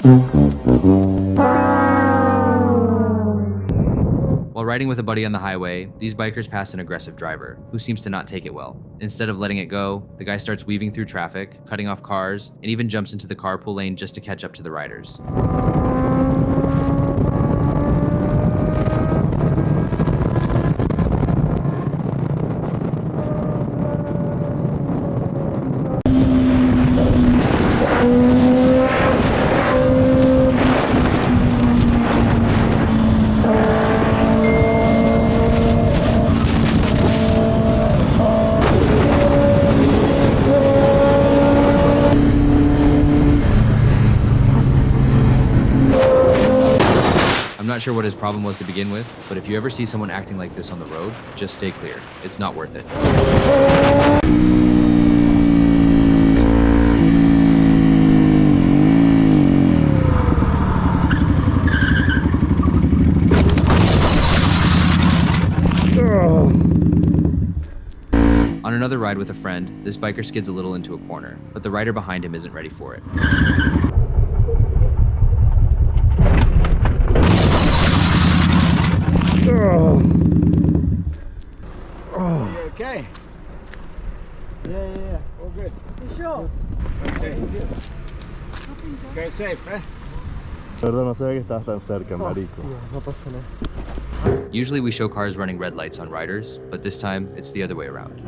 While riding with a buddy on the highway, these bikers pass an aggressive driver, who seems to not take it well. Instead of letting it go, the guy starts weaving through traffic, cutting off cars, and even jumps into the carpool lane just to catch up to the riders. I'm not sure what his problem was to begin with, but if you ever see someone acting like this on the road, just stay clear. It's not worth it. On another ride with a friend, this biker skids a little into a corner, but the rider behind him isn't ready for it. Okay. Yeah. All good. You sure? Okay. Go safe, eh? Perdón, no sabía que estabas tan cerca, marico. No pasa nada. Usually we show cars running red lights on riders, but this time it's the other way around.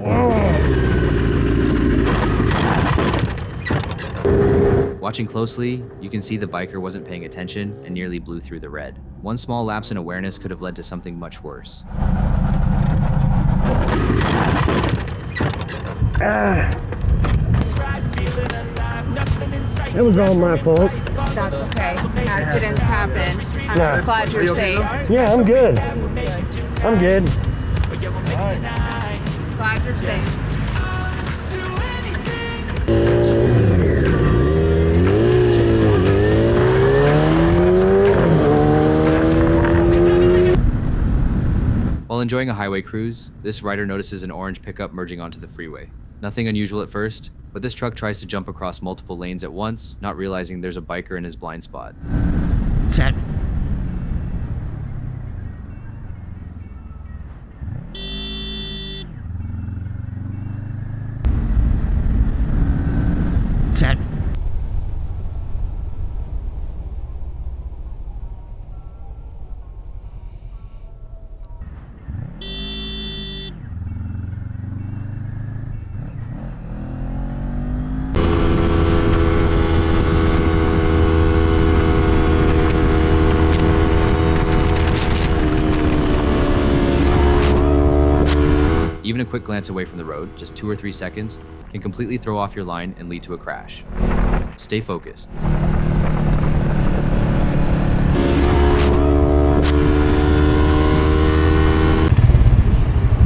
Watching closely, you can see the biker wasn't paying attention and nearly blew through the red. One small lapse in awareness could have led to something much worse. It was all my fault. That's okay. Accidents happen. I'm just glad you're safe. Yeah, I'm good. I'm good. Glad you're safe. While enjoying a highway cruise, this rider notices an orange pickup merging onto the freeway. Nothing unusual at first, but this truck tries to jump across multiple lanes at once, not realizing there's a biker in his blind spot. Set. Set. Even a quick glance away from the road, just 2 or 3 seconds, can completely throw off your line and lead to a crash. Stay focused.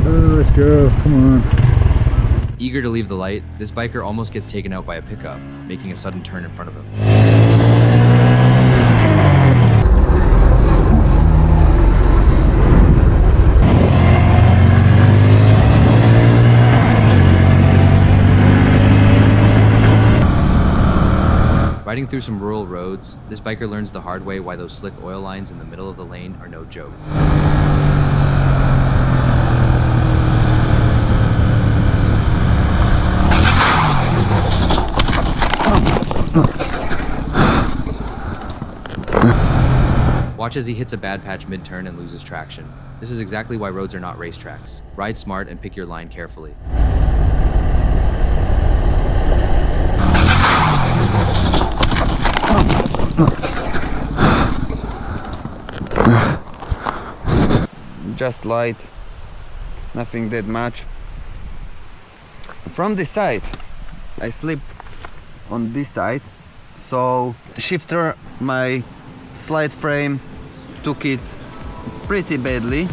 Let's go, come on. Eager to leave the light, this biker almost gets taken out by a pickup, making a sudden turn in front of him. Riding through some rural roads, this biker learns the hard way why those slick oil lines in the middle of the lane are no joke. Watch as he hits a bad patch mid-turn and loses traction. This is exactly why roads are not racetracks. Ride smart and pick your line carefully. Just light, nothing that much. From this side, I slip on this side, so shifter, my slide frame took it pretty badly.